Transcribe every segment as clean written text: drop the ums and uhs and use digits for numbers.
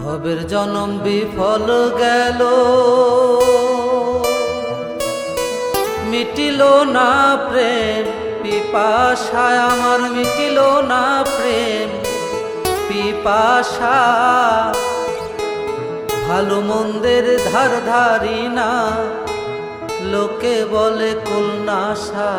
ভবের জনম বিফল গেল, মিটিল না প্রেম পিপাসায় আমার, মিটিল না প্রেম পিপাসা। ভালো মন্দের ধার ধারি না, লোকে বলে কুলনাশা।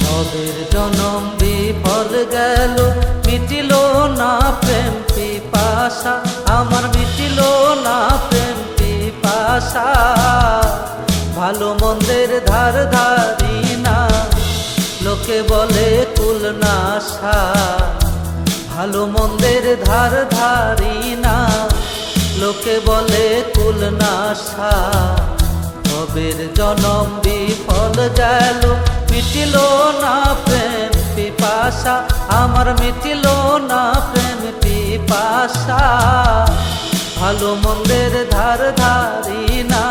ভবের জনম বিফল গেল, মিটিল না প্রেম পিপাসা আমার, মিটিল না প্রেম পিপাসা। ভালো মন্দের ধার ধারি না, লোকে বলে কুলনাশা। ভালো মন্দের ধার ধারি না, লোকে বলে কুলনাশা। ভবের জনম বিফল গেল, মিটিল না প্রেম পিপাসা আমার, মিটিল না প্রেম পিপাসা। ভালো মন্দের ধার ধারি না,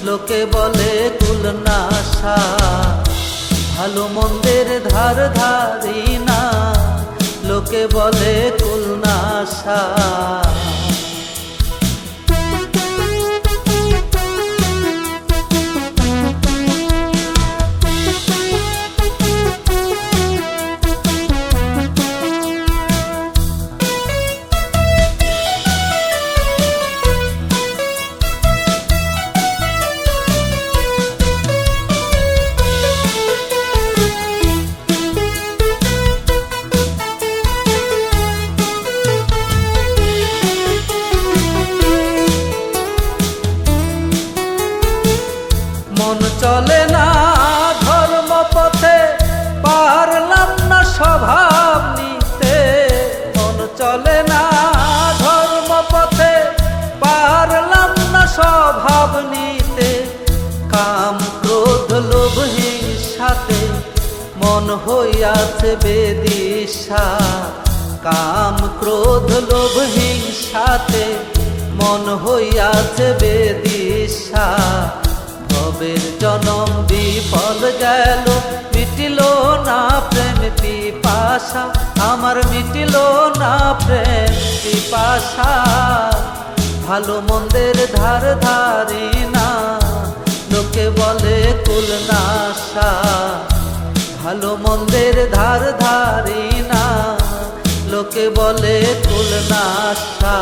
লোকে বলে কুলনাশা। ভালো মন্দের ধার ধারি না, লোকে বলে কুলনাশা। মন চলে না ধর্ম পথে, পারলাম না স্বভাব নিতে। মন চলে না ধর্ম পথে, পারলাম না স্বভাব নিতে। কাম ক্রোধ লোভ হিংসাতে মন হইয়াছে বেদিশা। কাম ক্রোধ লোভ হিংসাতে মন হইয়াছে বেদিশা। ভবের জনম বিফল গেল, মিটিল না প্রেম পিপাসা আমার, মিটিল না প্রেম পিপাসা। ভালো মন্দের ধার ধারি না, লোকে বলে কুলনাশা। ভালো মন্দের ধার ধারি না, লোকে বলে কুলনাশা।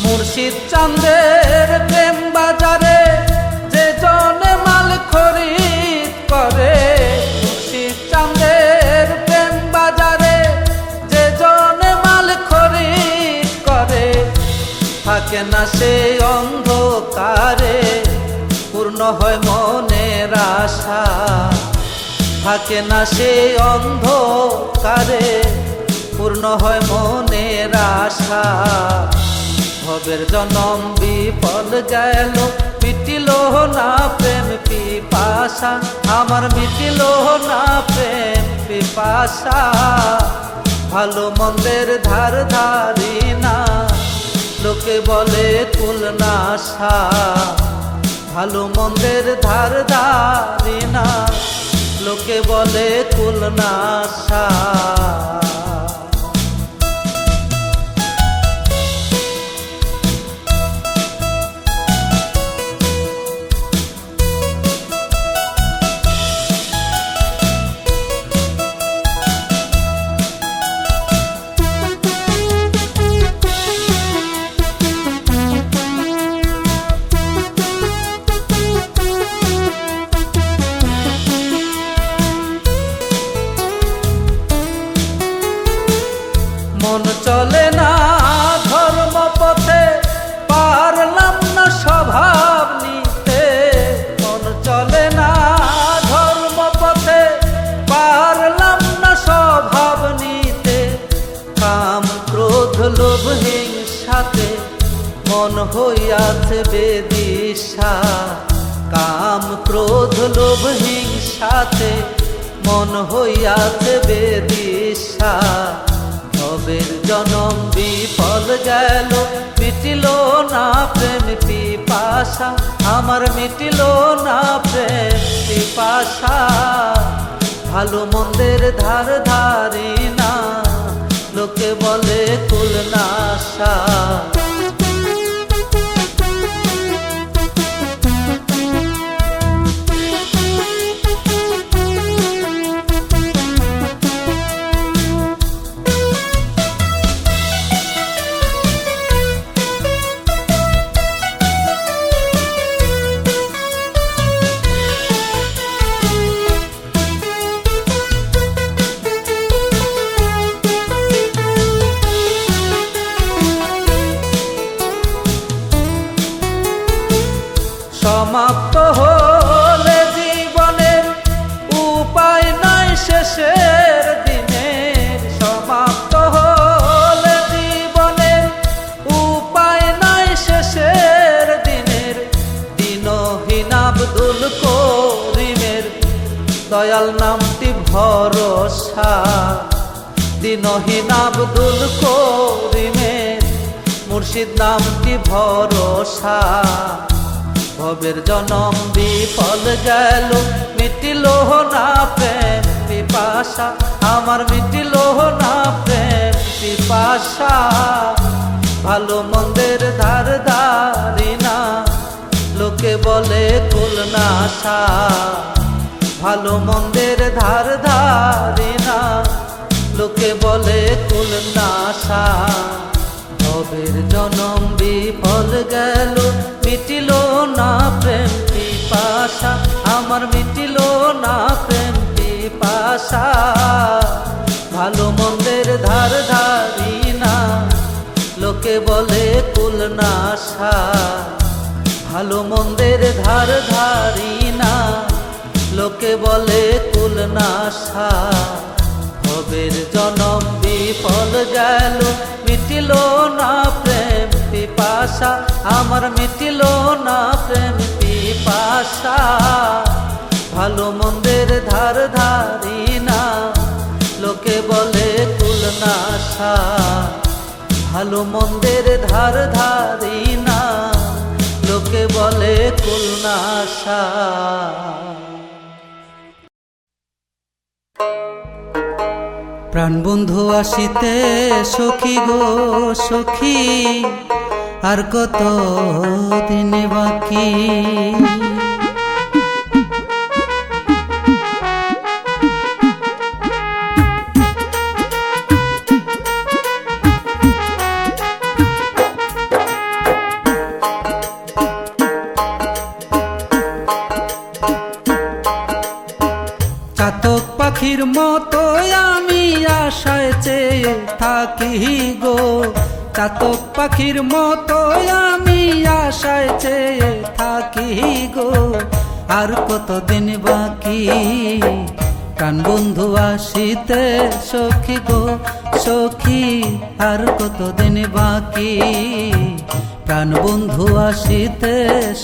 মুর্শিদ চাঁদের প্রেম বাজারে যে জনে মাল খরিদ করে। মুর্শিদ চাঁদের প্রেম বাজারে যে জনে মাল খরিদ করে। থাকে না সে অন্ধকারে, পূর্ণ হয় মনের আশা। থাকে না সে অন্ধকারে, পূর্ণ হয় মনের আশা। ভবের জনম বিফল গেল, মিটিল না প্রেম পিপাসা আমার, মিটিল না প্রেম পিপাসা। ভালো মন্দের ধার ধারি না, লোকে বলে কুলনাশা। ভালো মন্দের ধার ধারি না, লোকে বলে কুলনাশা। হইয়াছে বেদিশা, কাম ক্রোধ লোভ হিংসাতে মন হইয়াছে বেদিশা। ভবের জনম বিফল গেল, মিটিল না প্রেম পিপাসা, আমার মিটিল না প্রেম পিপাসা। ভালো মন্দের ধার ধারি না, লোকে বলে কুলনাশা। সমাপ্ত হলে জীবনের উপায় নাই শেষের দিনের, সমাপ্ত হলে জীবনের উপায় নাই শেষের দিনের। দিনহীন আব্দুল করিমের দয়াল নামটি ভরসা, দিনহীন আব্দুল করিমের মুর্শিদ নামটি ভরসা। ভবের জনম বিফল গেল, মিটিল না প্রেম পিপাসা, আমার মিটিল না প্রেম পিপাসা। ভালো মন্দের ধার ধারি না, লোকে বলে কুলনাশা। ভালো মন্দের ধার ধারি না, লোকে বলে কুলনাশা। ভবের জনম বিফল গেল, মিটিল না প্রেম পিপাসা, আমার মিটিল না প্রেম পিপাসা। ভালো মন্দের ধার ধারি না, লোকে বলে কুলনাশা। ভালো মন্দের ধার ধারি না, লোকে বলে কুলনাশা। ভবের জনম বিফল গেল, মিটিল না প্রেম পিপাসা, আমার মিটিল না প্রেম পিপাসা। ভালো মন্দের ধার ধারি না, লোকে বলে কুলনাশা। ভালো মন্দের ধার ধারি না, লোকে বলে কুলনাশা। প্রাণবন্ধু আসিতে সখী গো সখী, আর কত দিন বাকি। চাতক পাখির মতো আমি আশায় চেয়ে থাকি গো, চাতক পাখির মতো আমি আশায় চেয়ে থাকি গো। আর কতদিন বাকি প্রাণ বন্ধু আসিতে সখী গো সখী, আর কতদিন বাকি প্রাণ বন্ধু আসিতে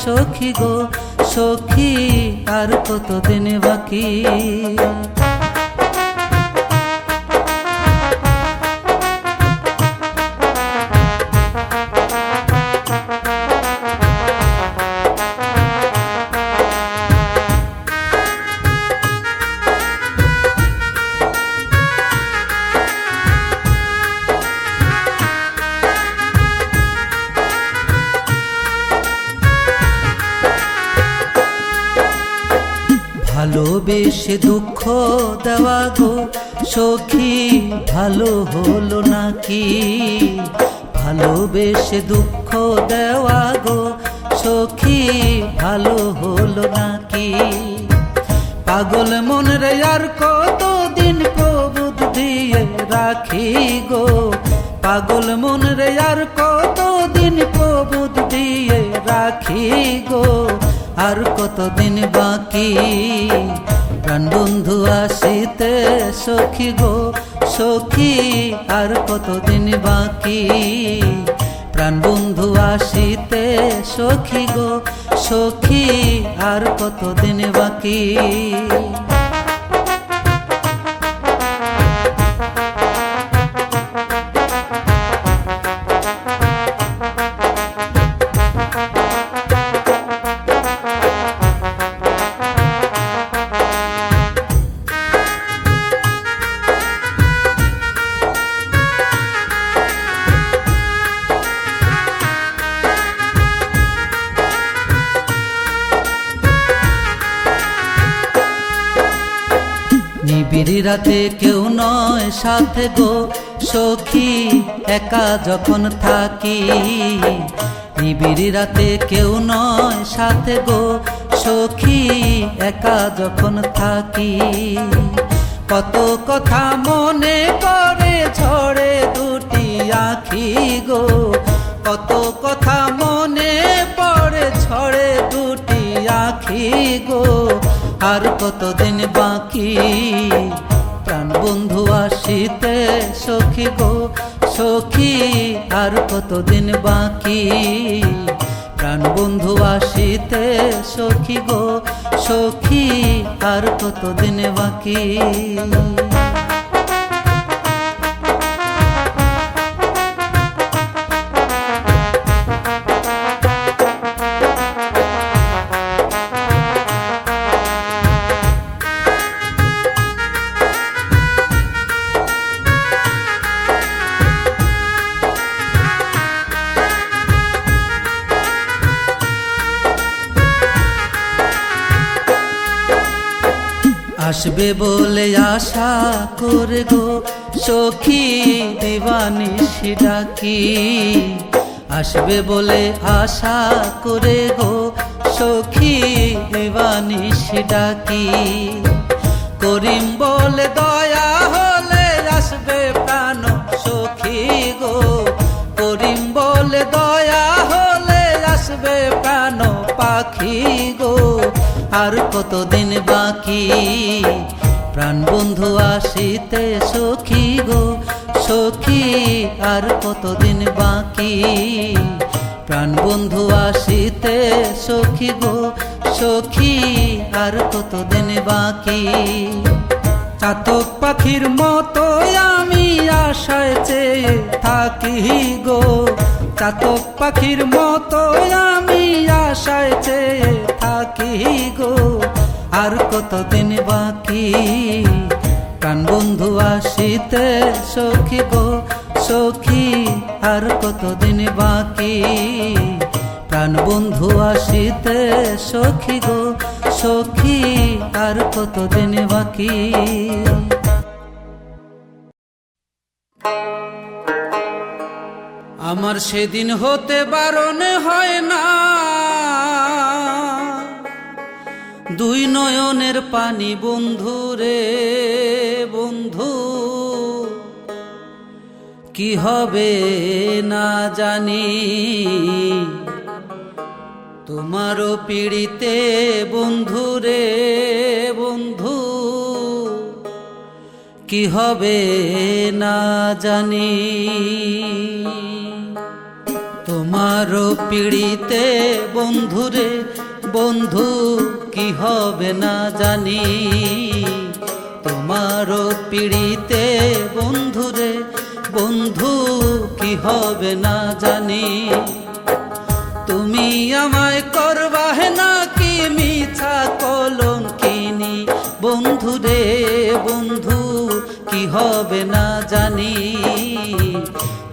সখী গো সখী, আর কতদিন বাকি। ভালোবেসে দুঃখ দেওয়া গো সখী, ভালো হলো নাকি? ভালোবেসে দুঃখ দেওয়া গো সখী, ভালো হলো নাকি? পাগল মন রে আর কতদিন প্রবোধ দিয়ে রাখি গো, পাগল মন রে আর কতদিন প্রবোধ দিয়ে রাখি গো। আর কতদিন বাকি প্রাণ বন্ধু আসিতে সখী গো সখী, আর কতদিন বাকি প্রাণ বন্ধু আসিতে সখী গো সখী আর কতদিন বাকি। নিবিড় রাতে কেউ নয় সাথে গো সখী একা যখন থাকি। নিবিড় রাতে কেউ নয় সাথে গো সখী একা যখন থাকি। কত কথা মনে করে ঝরে দুটি আঁখি গো, কত কথা মনে পড়ে ঝরে দুটি আঁখি গো, আর কতদিন বাকি। প্রাণ বন্ধু আসিতে সখী গো সখী আর কতদিন বাকি। প্রাণ বন্ধু আসিতে সখী গো সখী আর কতদিন বাকি। আসবে বলে আশা করে গো সখী দিবানিশি ডাকি। আসবে বলে আশা করে গো সখী দিবানিশি ডাকি। করিম বলে দয়া হলে আসবে প্রাণ সখী গো, করিম বলে দয়া হলে আসবে প্রাণ পাখি গো, আর কতদিন বাকি। প্রাণ বন্ধু আসিতে সখী গো সখী আর কতদিন বাকি। প্রাণ বন্ধু আসিতে সখী গো সখী আর কতদিন বাকি। চাতক পাখির মতো আমি আশায় চেয়ে থাকি গো, চাতক পাখির মতো আমি আশায় চেয়ে থাকি গো, আর কতদিন বাকি। প্রাণ বন্ধু আসিতে সখী গো সখী আর কতদিন বাকি। প্রাণ বন্ধু আসিতে সখী গো সখী আর কতদিন বাকি। আমার সেদিন হতে বারণ হয় না, দুই নয়নের পানি বন্ধু রে বন্ধু, কি হবে না জানি তোমারও পিড়িতে বন্ধু রে বন্ধু, কি হবে না জানি তোমারও পিড়িতে বন্ধু রে বন্ধু, কি হবে না জানি তোমারও পিড়িতে বন্ধু রে বন্ধু, কি হবে না জানি। তুমি আমায় করবাহে নাকি মিছা কলঙ্কিনী বন্ধু রে বন্ধু, কি হবে না জানি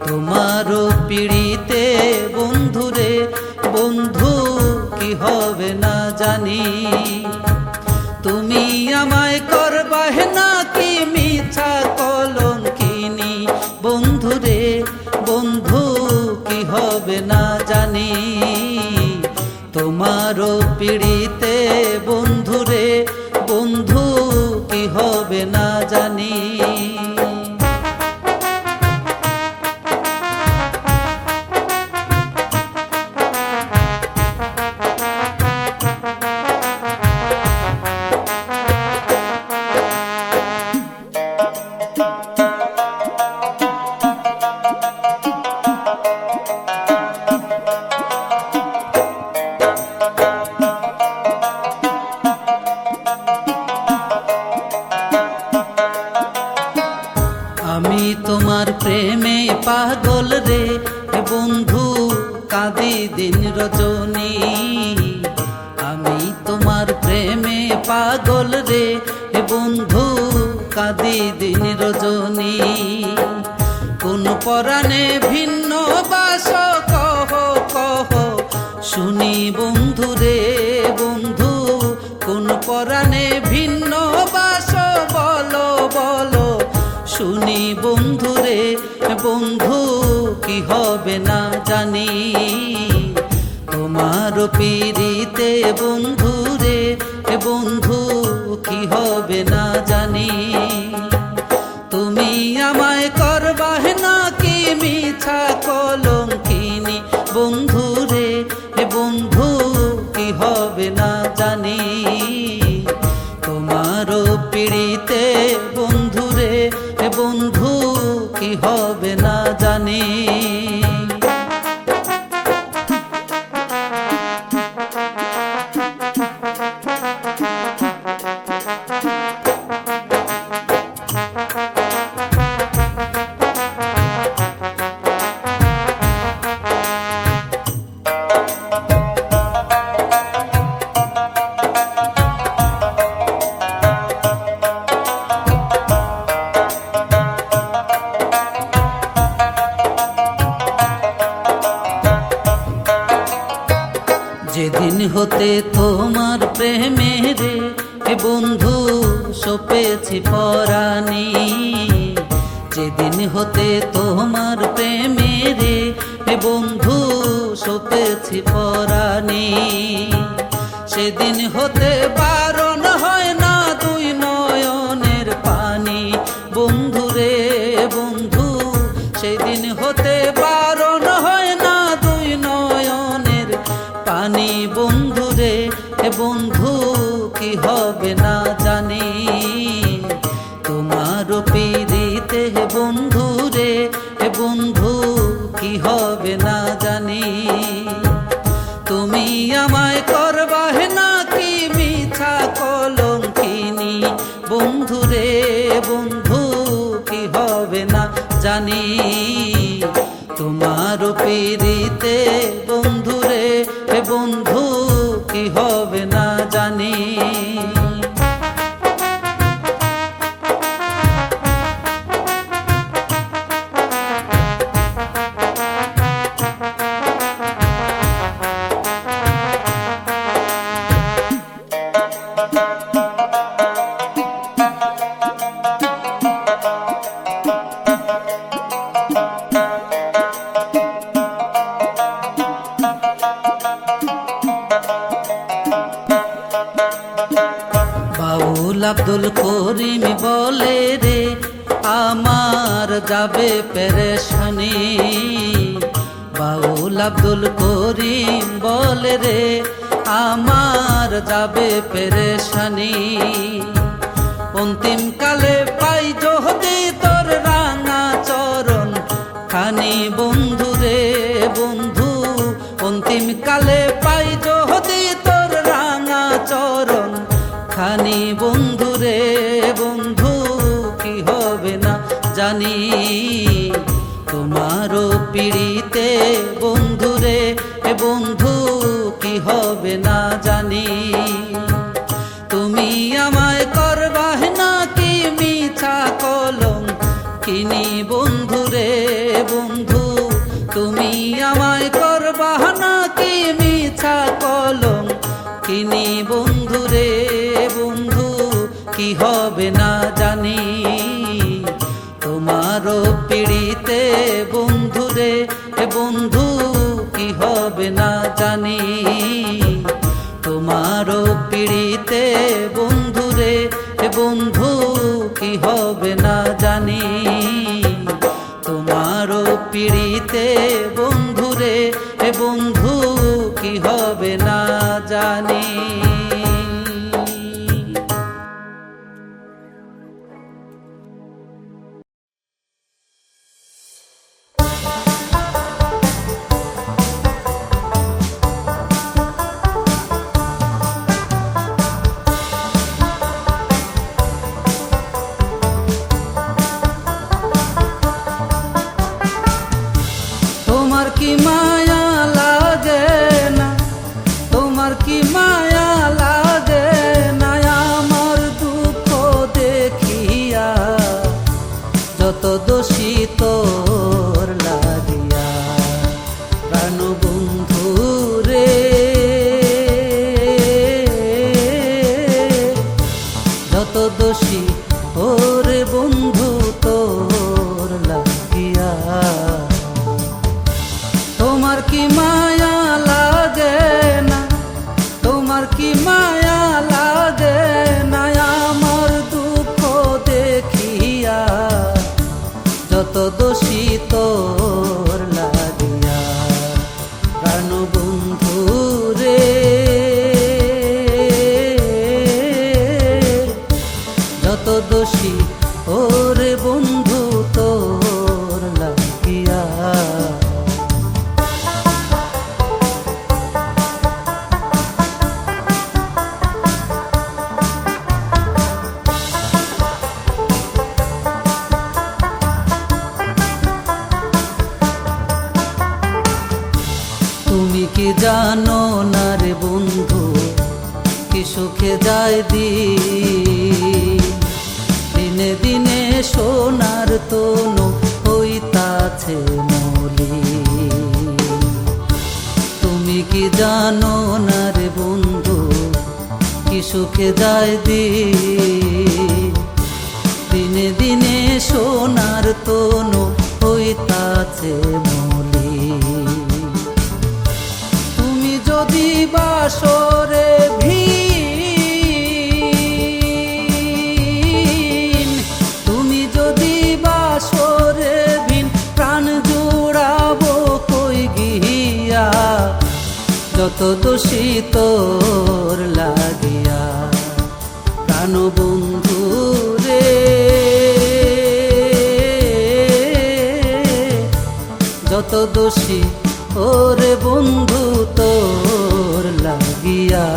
তোমারও পিড়িতে বন্ধু রে বন্ধু, কি হবে না জানি। তুমি আমায় করবাহে নাকি মিছা কলঙ্কিনী বন্ধু রে বন্ধু, কি হবে না জানি তোমারও পিড়িতে বন্ধু রে বন্ধু, কি হবে না জানি। প্রেমে পাগল রে বন্ধু, কাঁদি দিন রজনী। আমি তোমার প্রেমে পাগল রে বন্ধু, কাঁদি দিন রজনী। কোন পরাণে ভিন্ন বাস কহ কহ শুনি বন্ধু রে বন্ধু, কোন পরাণে ভিন্ন বাস বলো বলো শুনি বন্ধু রে বন্ধু, কি হবে না জানি তোমার পীড়িতে বন্ধু রে বন্ধু, কি হবে না জানি। তুমি আমায় করবাহে নাকি মিছা কলঙ্কিনী বন্ধু রে বন্ধু, কি হবে না জানি তোমার পীড়িতে বন্ধু রে বন্ধু, কি হবে না জানি। যেদিন হতে তোমার প্রেমে রে বন্ধু সপেছি পরাণী, যেদিন হতে তোমার প্রেমে রে বন্ধু সপেছি পরাণী, সেদিন হতে বারণ হয় না দুই নয়নের পানি বন্ধু রে বন্ধু, সেদিন হতে বারণ হয় না দুই নয়নের পানি বন্ধু রে বন্ধু, কি হবে না জানি তোমার পীড়িতে বন্ধু রে বন্ধু, কি হবে না জানি। তুমি আমায় করবাহে নাকি মিছা কলঙ্কিনী বন্ধু রে বন্ধু, কি হবে না জানি তোমার পীড়িতে বন্ধু রে বন্ধু, কি হবে না জানি। বাউল আব্দুল করিম বলে রে আমার যাবে পেরেশানি, বাউল আব্দুল করিম বলে রে আমার যাবে পেরেশানি। অন্তিম কালে পাই যদি তোর রাঙা চরণ খানি বন্ধু রে বন্ধু, অন্তিম কালে পাই যদি তোর রাঙা চরণ খানি বন্ধু রে বন্ধু, কি হবে না জানি তোমার পীড়িতে বন্ধু রে বন্ধু, কি হবে না জানি। তুমি আমায় করবাহে নাকি মিছা কলঙ্কিনী বন্ধু রে বন্ধু, তুমি আমায় করবাহ নাকি মিছা কলঙ্কিনী বন্ধু রে বন্ধু, কি হবে না জানি তোমার পীড়িতে বন্ধু রে বন্ধু, কি হবে না জানি তোমার পীড়িতে বন্ধু রে বন্ধু, কি হবে না জানি তোমার পীড়িতে বন্ধু রে বন্ধু, কি হবে না জানি। যত দোষী ওরে বন্ধু তোর লাগিয়া। তোমার কি মায়া লাগে না, তোমার কি মায়া লাগে না আমার দুঃখ দেখিয়া, যত দোষী তোর লাগিয়া। প্রাণ বন্ধু রে, যত দোষী ওরে বন্ধু তোর লাগিয়া। তুমি কি জানো না রে বন্ধু, কি সুখে যায় দিনে দিনে সোনার তনু হইতাছে মলিন। তুমি কি জানো না রে বন্ধু, কি সুখে যায় দিনে দিনে সোনার তনু হইতাছে মলিন। যদি বাসরে ভিন, তুমি যদি বাসরে ভিন, প্রাণ জোড়াবো কই গিয়া, যত দোষী তোর লাগিয়া। প্রাণ বন্ধু রে, যত দোষী ওরে বন্ধু তোর লাগিয়া।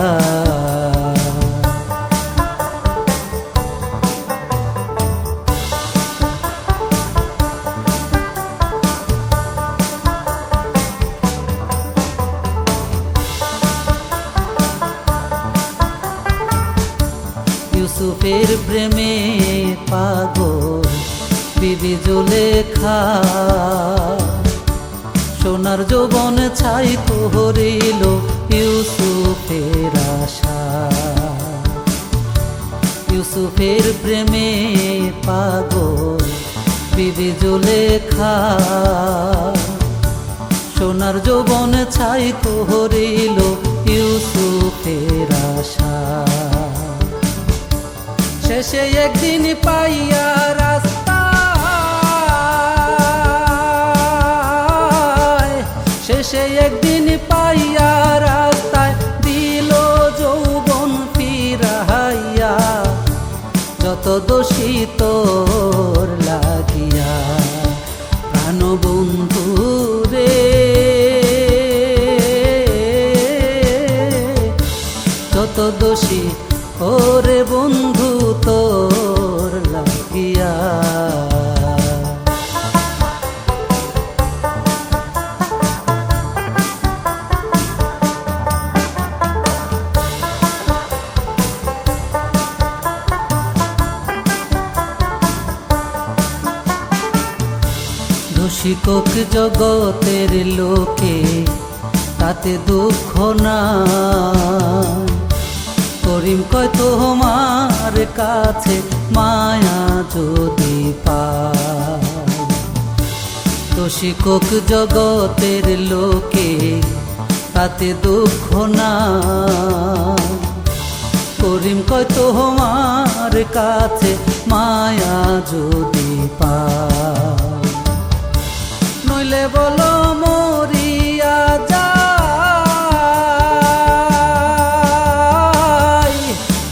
ইউসুফের প্রেমে পাগল বিবি জুলেখা, সোনার যৌবন ছাই করিল ইউসুফের আশা। ইউসুফের প্রেমে পাগল বিবি জুলেখা, সোনার যৌবন ছাই করিল ইউসুফের আশা। শেষে একদিন পাইয়া রাস্তা, শেষে একদিন পাইয়া রাস্তায় দিল যৌবন ফিরাইয়া, যত দোষী তোর লাগিয়া। প্রাণ বন্ধু রে, যত দোষী ওরে বন্ধু তোর লাগিয়া। দোষী কোক জগতের লোকে, তাতে দুঃখ না। করিম কয় তোমার কাছে মায়া যদি পায়, দোষী কোক জগতের লোকে, তাতে দুঃখ না। করিম কয় তোমার কাছে মায়া যদি পায়, নইলে বলো মরিয়া যাই,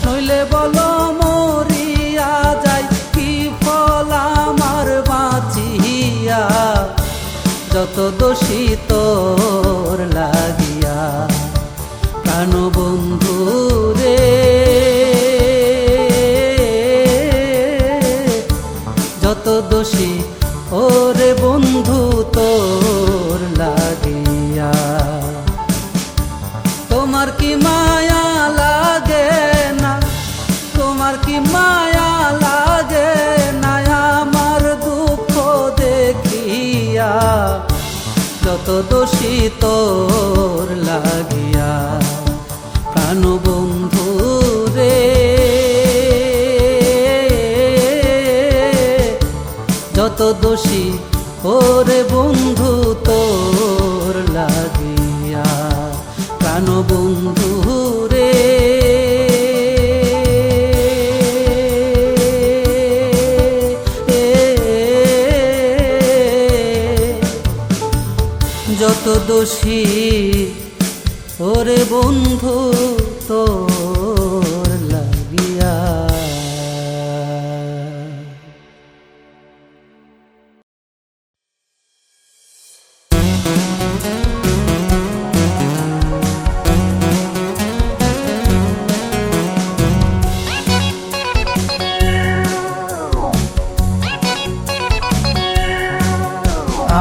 নইলে বলো মরিয়া যাই, কি ফল আমার বাঁচিয়া, যত দোষী তোর লাগিয়া। প্রাণ বন্ধু রে, যত দোষী ওরে বন্ধু তোর লাগিয়া। তোমার কি মায়া লাগে না, তোমার কি মায়া লাগে না আমার দুঃখ দেখিয়া, যত দোষী তোর লাগিয়া। প্রাণ বন্ধু রে, দোষী ওরে বন্ধু তোর লাগিয়া, প্রাণ বন্ধু রে। যত দোষী ওরে বন্ধু তোর লাগিয়া।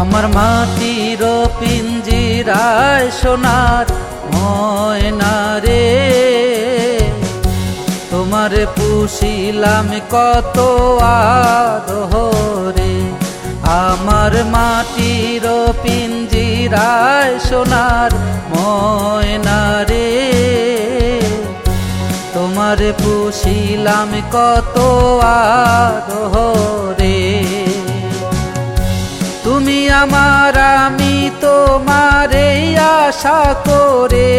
আমার মাটির পিঞ্জিরায় সোনার ময়না রে, তোমার পুষিলাম কত আদরে। আমার মাটির পিঞ্জিরায় সোনার ময়না রে, তোমার পুষিলাম কত আদরে। তুমি আমার আমি তোমারে আশা করে,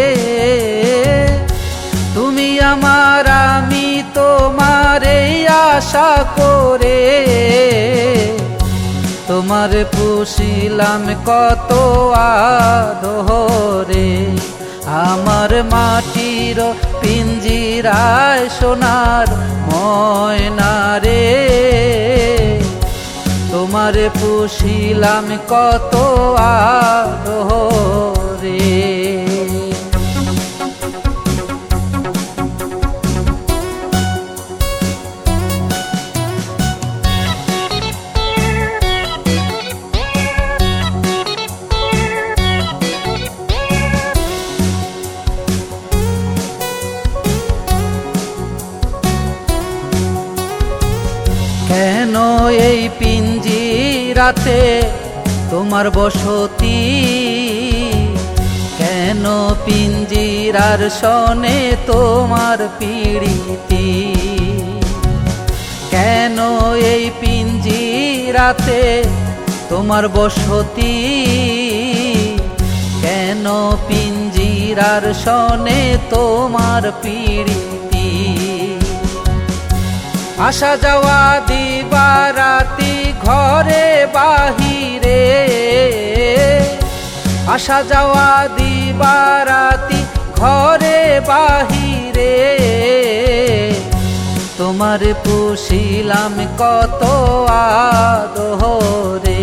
তুমি আমার আমি তোমারে আশা করে, তোমার পুষিলাম কত আদরে। আমার মাটির পিঞ্জিরায় সোনার ময়না রে, তোমার পুষিলাম কত আদরে। কেন এই পিঞ্জিরাতে তোমার বসতি, কেন পিঞ্জিরার সনে তোমার পীড়িতি। কেন এই পিঞ্জিরাতে তোমার বসতি, কেন পিঞ্জিরার সনে তোমার পীড়িতি। আসা যাওয়া দিবারাতি ঘরে বাহিরে, আসা যাওয়া দিবারাতি ঘরে বাহিরে, তোমার পুষিলাম কত আদরে।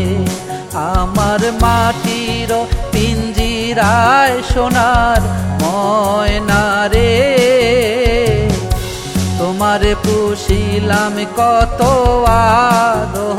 আমার মাটির পিঞ্জিরায় সোনার ময়না রে, তোমার পুষিলাম কত আদরে।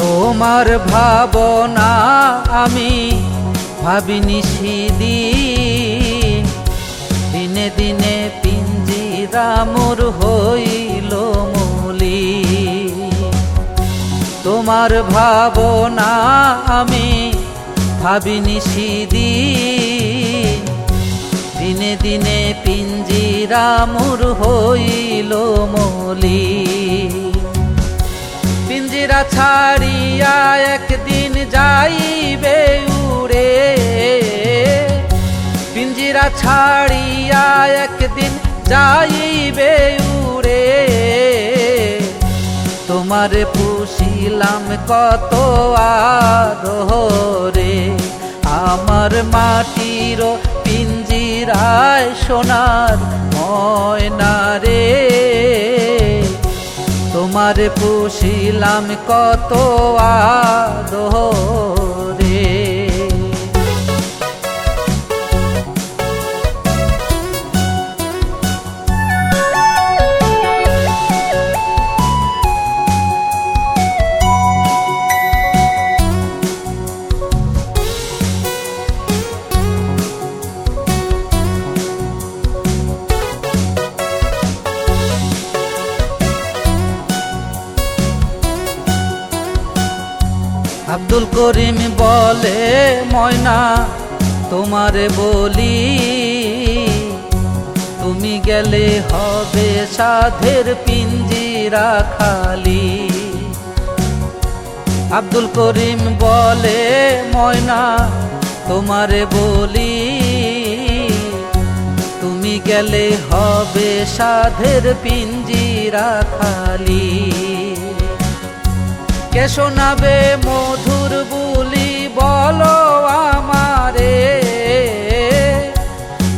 তোমার ভাবনা আমি ভাবিনি সেদিন, দিনে দিনে পিঞ্জিরা মোর হইল মলিন। তোমার ভাবনা আমি ভাবিনি সেদিন, দিনে দিনে পিঞ্জিরা মোর হইল মলিন। পিঞ্জিরা ছাড়িয়া একদিন যাইবে উড়ে, পিঞ্জিরা ছাড়িয়া একদিন যাইবে উড়ে। তোমার পুষিলাম কত আদরে। আমার মাটির পিঞ্জিরায় সোনার ময়না রে, তোমার পুষিলাম কত আদরে। আব্দুল করিম বলে ময়না তোমারে বলি, তুমি গেলে হবে সাধের পিঞ্জিরা খালি। আব্দুল করিম বলে ময়না তোমারে বলি, তুমি গেলে হবে সাধের পিঞ্জিরা খালি। কে শোনাবে মধুর বুলি বলো আমারে,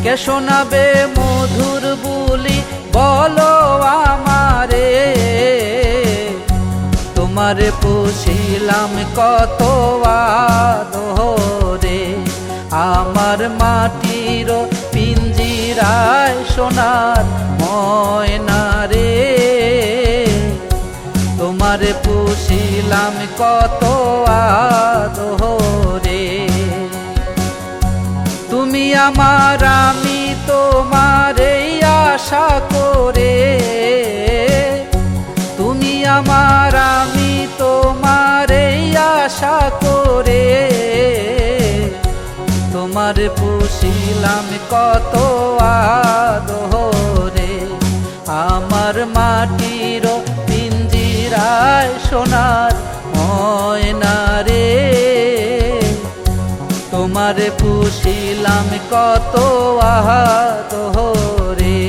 কে শোনাবে মধুর বুলি বলো আমারে। তোমারে পুষিলাম কত আদরে, আমার মাটির পিঞ্জিরায় সোনার ময়না রে। তোমারে পুষিলাম কত আদরে, তুমি আমার আমি তোমারে আশা করে, তুমি আমার আমি তোমারে আশা করে। তোমারে পুষিলাম কত আদরে, আমার মাটির পিঞ্জিরায় সোনার ময়না রে। তোমারে পুষিলাম কত আদরে,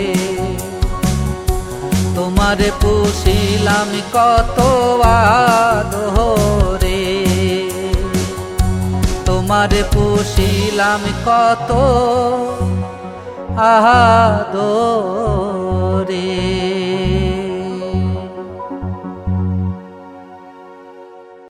তোমারে পুষিলাম কত আদরে, তোমারে পুষিলাম কত আদরে।